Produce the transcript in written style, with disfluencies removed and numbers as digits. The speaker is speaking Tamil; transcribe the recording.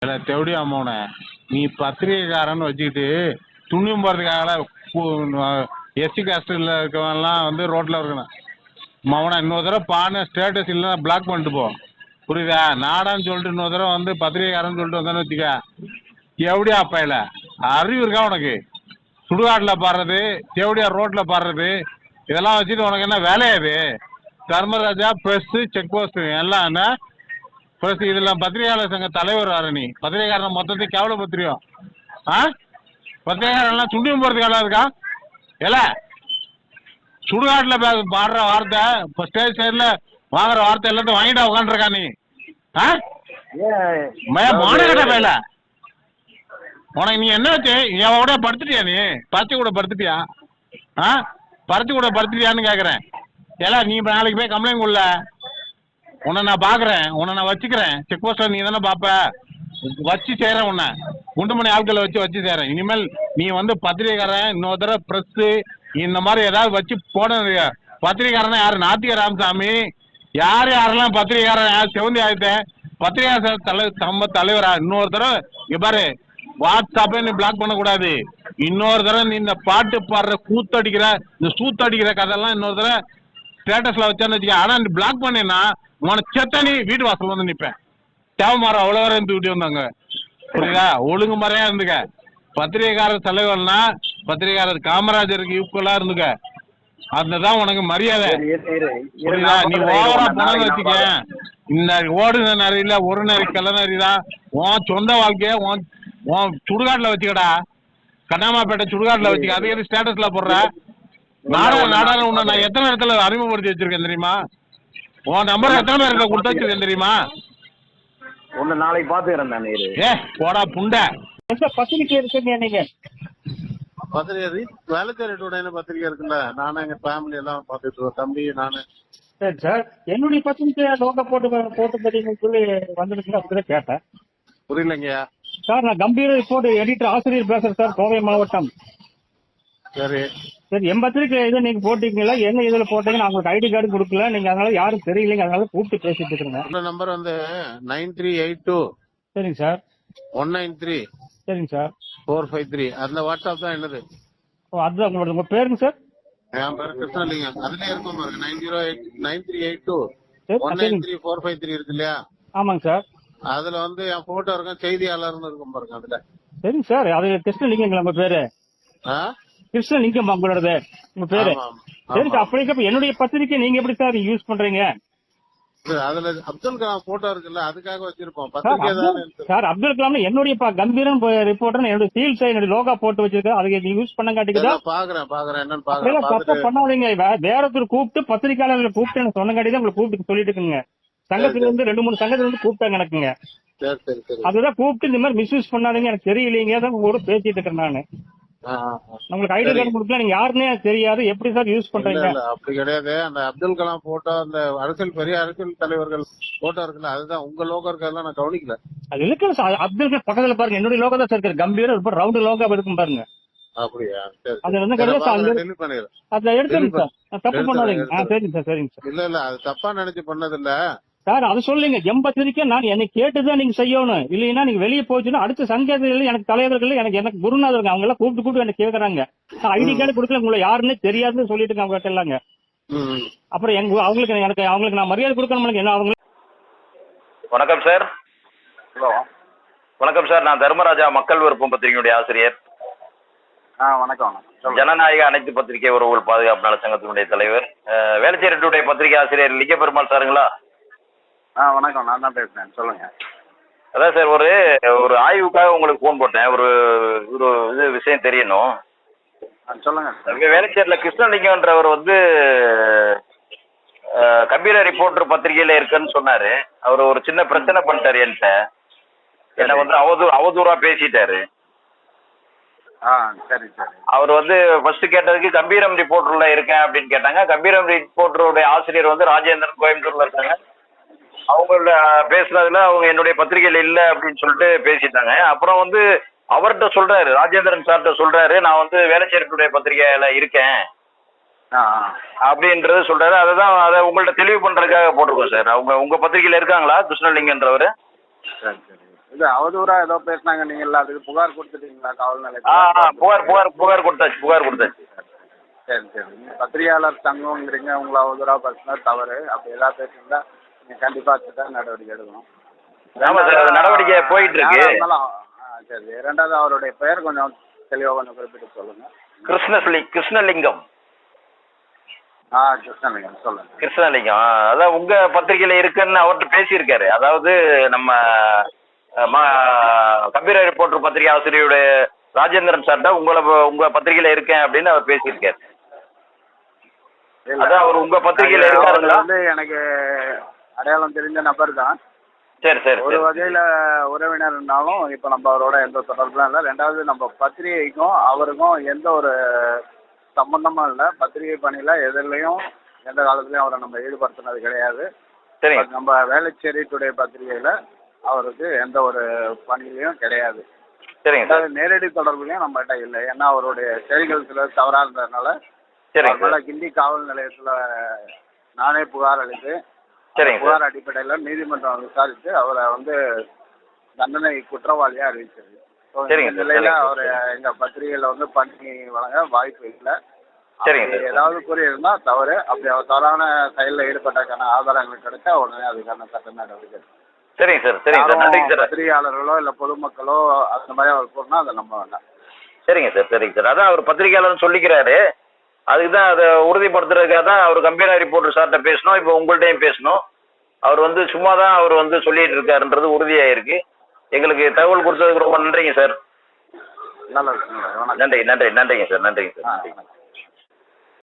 இல்ல தெவடி அம்மோன நீ பத்திரிகைக்காரன்னு வச்சுக்கிட்டு துணியும் போகிறதுக்காக எஸ்சி காஸ்டில் இருக்கவன்லாம் வந்து ரோட்டில் இருக்கணும் மவனை இன்னொரு தடவை பானை ஸ்டேட்டஸ் இல்லைன்னா பிளாக் பண்ணிட்டு போ புரியுதா நாடான்னு சொல்லிட்டு இன்னொரு தடவை வந்து பத்திரிகைக்காரன்னு சொல்லிட்டு வந்தேன்னு வச்சுக்க எப்படியா அப்பையில அறிவு இருக்கா உனக்கு சுடுகாட்டில் பாடுறது தேவடியா ரோட்டில் பாடுறது இதெல்லாம் வச்சுட்டு உனக்கு என்ன வேலையாது தர்மராஜா ப்ரெஸ்ஸு செக் போஸ்ட்டு எல்லாம் என்ன ப்ரெஸ் இதில் பத்திரிகையாளர் சங்க தலைவர் வர நீ பத்திரிகைக்காரனை மொத்தத்தையும் கேவலப்படுத்துறியோ ஆ பத்திரிகையாளர்லாம் சுண்டியும் போகிறதுக்கு இருக்கா இல்லை சுடுகாட்டில் பாடுற வார்த்தை இப்போ ஸ்டேஜ் சைடில் வாங்குற வார்த்தை எல்லாத்தையும் வாங்கிட்டா உட்காந்துருக்கா நீ ஆ மாநகர வேலை உனக்கு நீ என்ன வச்சு என் கூட படுத்துட்டியா நீ பருத்தி கூட படுத்துட்டியா ஆ பருத்தி கூட படுத்துட்டியான்னு கேட்குறேன் ஏலா நீ இப்போ நாளைக்கு போய் கம்ப்ளைண்ட் கொள்ள உன்னை நான் பார்க்குறேன் உன்னை நான் வச்சுக்கிறேன் செக் போஸ்ட்டில் நீ தானே பார்ப்ப வச்சு செய்கிறேன் உன்னை குண்டுமணி ஆட்களை வச்சு செய்கிறேன் இனிமேல் நீ வந்து பத்திரிகைக்காரன் இன்னொரு தடவை ப்ரெஸ்ஸு இந்த மாதிரி ஏதாவது வச்சு போட பத்திரிகைக்காரனா யார் நாத்திக ராமசாமி யாரெல்லாம் பத்திரிகைக்காரன் யார் செவந்தி ஆகிட்டேன் பத்திரிகை தலைவரா இன்னொரு தடவை இங்கே பாரு வாட்ஸ்அப்பே நீ பிளாக் பண்ணக்கூடாது இன்னொரு தடவை நீ இந்த பாட்டு பாடுற கூத்தடிக்கிற இந்த சூத்தடிக்கிற கதையெல்லாம் இன்னொரு தடவை ஸ்டேட்டஸ்ல வச்சான்னு வச்சுக்க ஆனால் நீ பிளாக் பண்ணேன்னா உனக்கு செத்த நீ வீட்டு வாசல் வந்து நிற்பேன் தேவமாரம் அவ்வளோ வரை இருந்து விட்டு வந்தாங்க புரியுதா ஒழுங்கு முறையா இருந்துக்க பத்திரிகைக்காரர் தலைவர்னா பத்திரிகையாளர் காமராஜருக்கு ஈக்குவலா இருந்துக்க அதுதான் உனக்கு மரியாதை புரியுதா நீ ஓவரா பணம் வச்சுக்க இந்த ஓடுன நரியில ஒரு நரி கள்ள நரி தான் உன் சொந்த வாழ்க்கைய உன் சுடுகாட்டில் வச்சுக்கடா கண்ணாமாப்பேட்டை சுடுகாட்டில் வச்சுக்க அதே ஸ்டேட்டஸ்ல போடுற நாடான உன்னை நான் எத்தனை இடத்துல அறிமுகப்படுத்தி வச்சிருக்கேன் தெரியுமா உன் நம்பர் எத்தனை பேருக்கு கொடுத்து வச்சிருக்கேன் தெரியுமா ஒன்னு நாளைக்கு பாத்துக்கிறேன் ஏ போடா புண்டை பத்திரிக்கை இருக்குங்க நீங்க பத்திரிகை வேலைக்காரட்டோட பத்திரிகை இருக்குல்ல நானும் எங்க ஃபேமிலி எல்லாம் பாத்துட்டு இருக்கோம் தம்பி நானு சரி சார் என்னுடைய பத்திரிக்கை லோக போட்டு தெரியுங்கன்னு சொல்லி வந்துருக்குங்க அப்படிதான் கேட்டேன் புரியலங்கய்யா சார் நான் கம்பீர ரிப்போர்ட் எடிட்டர் ஆசிரியர் பேசுறேன் சார் கோவை மாவட்டம் சரி சரி என் பத்திரிக்கை இது நீங்க போட்டீங்களா என்ன இதுல போட்டீங்க நான் உங்களுக்கு ஐடி கார்டு கொடுக்கல நீங்க அதனால யாரும் தெரியலைங்க அதனால கூப்பிட்டு பேசிட்டு இருக்கீங்க இந்த நம்பர் வந்து 9382 சரிங்க சார் 193 சரிங்க சார் 453 அந்த வாட்ஸ்அப் தான் என்னது ஓ அதுதான் உங்க பேருங்க சார் என் பேரு கிருஷ்ணலிங்கம் அதுலயே இருக்கும் பாருங்க 9382 193 453 இருக்கு இல்லையா ஆமாங்க சார் அதுல வந்து என் போட்டோ இருக்கும் செய்தியாளர்னு இருக்கும் பாருங்க அதுல சரிங்க சார் அது கிருஷ்ணலிங்கங்களா உங்க பேரு கிருஷ்ணலிங்கம் உங்களோட உங்க பேரு சரி சார் அப்படி என்னுடைய பத்திரிக்கை நீங்க எப்படி சார் யூஸ் பண்றீங்க அதுல அப்துல் கலாம் போட்டோ இருக்குல்ல அதுக்காக வச்சிருப்போம் சார் அப்துல் கலாம் என்னுடைய கம்பீரம் ரிப்போர்ட்டர் என்னுடைய சீல் என்னுடைய லோகா போட்டு வச்சிருக்கேன் அதுக்கு யூஸ் பண்ண காட்டிக்குதா பாக்குறேன் என்னன்னு பாக்குறேன் பண்ணாதீங்க வேற ஒருத்தர் கூப்பிட்டு பத்திரிகையாளர்களை கூப்பிட்டு சொன்ன காட்டி தான் உங்களுக்கு கூப்பிட்டு சொல்லிட்டு இருக்குங்க சங்கத்துல இருந்து 2-3 சங்கத்துல இருந்து கூப்பிட்டாங்க எனக்குங்க அதுதான் கூப்பிட்டு இந்த மாதிரி மிஸ்யூஸ் பண்ணாதீங்க எனக்கு தெரியலீங்க தான் உங்களோட பேசிட்டு இருக்கேன் நானு உங்களுக்கு ஐடி கார்டு கொடுக்கல நீங்க யாருன்னே தெரியாது எப்படி சார் யூஸ் பண்றீங்க அப்படி கிடையாது அந்த அப்துல் கலாம் போட்டோ அந்த பெரிய அரசியல் தலைவர்கள் போட்டோ இருக்குல்ல அதுதான் உங்க லோகோ இருக்கிறதெல்லாம் நான் கவனிக்கல அது இருக்கு அப்துல் கலாம் பக்கத்துல பாருங்க என்னுடைய லோகோ தான் சார் கம்பீரம் ரவுண்ட் லோகோ இருக்கும் பாருங்க அப்படியா அது வந்து அதுல எடுத்துருங்க சார் தப்பு பண்ணாதீங்க சரிங்க சார் இல்ல அது தப்பா நினைச்சு பண்ணது இல்ல சார் அது சொல்லுங்க எம்பத்திரிக்கை நான் என்னை கேட்டுதான் நீங்க செய்யணும் இல்லைன்னா நீங்க வெளியே போச்சுன்னா அடுத்த சங்கத்தில் எனக்கு தலைவர்கள் எனக்கு குருநாதர்கள் அவங்க எல்லாம் கூப்பிட்டு என்ன கேட்கறாங்க ஐடி கார்டு கொடுக்கல உங்களை யாருன்னு தெரியாதுன்னு சொல்லிட்டு அவங்க கேட்டலாங்க அப்புறம் அவங்களுக்கு நான் மரியாதை கொடுக்கணும் என்ன அவங்க. வணக்கம் சார். ஹலோ வணக்கம் சார், நான் தர்மராஜா மக்கள் விருப்பம் பத்திரிகையுடைய ஆசிரியர். வணக்கம். ஜனநாயக அனைத்து பத்திரிகை உறவுகள் பாதுகாப்பு நல சங்கத்தினுடைய தலைவர். வேலைச்சேரட்டுடைய பத்திரிகை ஆசிரியர் லிங்க பெருமாள் சாருங்களா? வணக்கம், நான் தான் பேசுறேன், சொல்லுங்க. அதான் சார், ஒரு ஆய்வுக்காக உங்களுக்கு போன் போட்டேன். ஒரு இது விஷயம் தெரியணும். சொல்லுங்க. வேலைச்சேரில் கிருஷ்ணலிங்கன்றவர் வந்து கம்பீர ரிப்போர்ட்டர் பத்திரிகையில இருக்குன்னு சொன்னாரு. அவர் ஒரு சின்ன பிரச்சனை பண்ணிட்டாரு என்கிட்ட. என்ன வந்து அவதூறா பேசிட்டாரு. சரி சரி. அவர் வந்து ஃபர்ஸ்ட் கேட்டதுக்கு கம்பீரம் ரிப்போர்ட்டர்ல இருக்கேன் அப்படின்னு கேட்டாங்க. கம்பீரம் ரிப்போர்ட்டருடைய ஆசிரியர் வந்து ராஜேந்திரன் கோயம்புத்தூர்ல இருக்காங்க. அவங்கள பேசுனதுல அவங்க என்னுடைய பத்திரிகையில இல்ல அப்படின்னு சொல்லிட்டு பேசிட்டாங்க. அப்புறம் வந்து அவர்கிட்ட சொல்றாரு, ராஜேந்திரன் சார்கிட்ட சொல்றாரு, நான் வந்து வேலைச்சேரட்டுடைய பத்திரிகையில இருக்கேன் அப்படின்றது சொல்றாரு. அதை உங்கள்ட்ட தெளிவு பண்றதுக்காக போட்டிருக்கோம் சார். உங்க பத்திரிகையில இருக்காங்களா கிருஷ்ணலிங்கன்றவர்? சரி சரி. இது அவதூறா ஏதோ பேசுனாங்க நீங்கள்ல, அதுக்கு புகார் கொடுத்துட்டீங்களா காவல் ஆ நிலையத்தில்? புகார் கொடுத்தாச்சு. சரி சரி. நீங்கள் பத்திரிகையாளர் சங்கம்ங்கிறீங்க, உங்களை அவதூறா பேசுனா தவறு. அப்படி ஏதாவது பேசுனீங்கன்னா நீங்கள் கண்டிப்பாக தான் நடவடிக்கை எடுக்கணும். ஆமா சார், அது நடவடிக்கை போயிட்டு இருக்கு. யாரா இருந்தாலும் சரி. ரெண்டாவது அவருடைய பெயர் கொஞ்சம் தெளிவாக கொஞ்சம் குறிப்பிட்டு சொல்லுங்கள். கிருஷ்ணலிங்கம். கிருஷ்ணலிங்கம் சொல்லுங்க. கிருஷ்ணலிங்கம் அதான் உங்க பத்திரிகையில இருக்குன்னு அவர்கிட்ட பேசியிருக்காரு. அதாவது நம்ம கம்பீர ரிப்போர்ட்டர் பத்திரிகை ஆசிரியருடைய ராஜேந்திரன் சார்ட்ட உங்க பத்திரிகையில இருக்கேன் அப்படின்னு அவர் பேசியிருக்காரு. அதான் அவர் உங்க பத்திரிகையில இருக்காருங்களா? வந்து எனக்கு அடையாளம் தெரிஞ்ச நபர் தான். சரி. ஒரு வகையில உறவினர்னாலும் இப்ப நம்ம அவரோட எந்த தொடர்புலாம் இல்லை. ரெண்டாவது நம்ம பத்திரிகைக்கும் அவருக்கும் எந்த ஒரு சம்பந்தமும் இல்லை. பத்திரிகை பணியில எதுலையும் எந்த காலத்துலயும் அவரை நம்ம ஈடுபடுத்தினது கிடையாது. சரிங்க. நம்ம வேளச்சேரி டுடே பத்திரிகையில அவருக்கு எந்த ஒரு பணியிலையும் கிடையாது. சரிங்க சார். நேரடி தொடர்புலையும் நம்மகிட்ட இல்லை. ஏன்னா அவருடைய செய்திகள் சில தவறா இருந்ததுனால சரிங்க. கிண்டி காவல் நிலையத்துல நானே புகார் அளித்து புகார் அடிப்படையில் நீதிமன்றம் விசாரித்து அவரை வந்து தண்டனை குற்றவாளியா அறிவிச்சிருக்கு. இந்த நிலையில அவர் எங்க பத்திரிகையில வந்து பண்ணி வழங்க வாய்ப்பு இல்லை. ஏதாவது கூறியிருந்தா தவறு. அப்படி அவர் தவறான செயலில் ஈடுபட்டதுக்கான ஆதாரங்கள் கிடைச்சா உடனே அதுக்கான சட்ட நடவடிக்கை. சரிங்க சார். பத்திரிகையாளர்களோ இல்ல பொதுமக்களோ அந்த மாதிரி அவர் கூறினா அதை நம்ப வேண்டாம். சரிங்க சார். அதான் அவர் பத்திரிகையாளர் சொல்லிக்கிறாரு. அதுக்கு தான் அதை உறுதிப்படுத்துறதுக்காக தான் அவர் கம்பீர ரிப்போர்ட்டர் சார்கிட்ட பேசணும். இப்போ உங்கள்கிட்டையும் பேசணும். அவர் வந்து சும்மா தான் அவர் வந்து சொல்லிட்டு இருக்காருன்றது உறுதியாயிருக்கு. எங்களுக்கு தகவல் கொடுத்ததுக்கு ரொம்ப நன்றிங்க சார். நல்லது. நன்றிங்க சார்.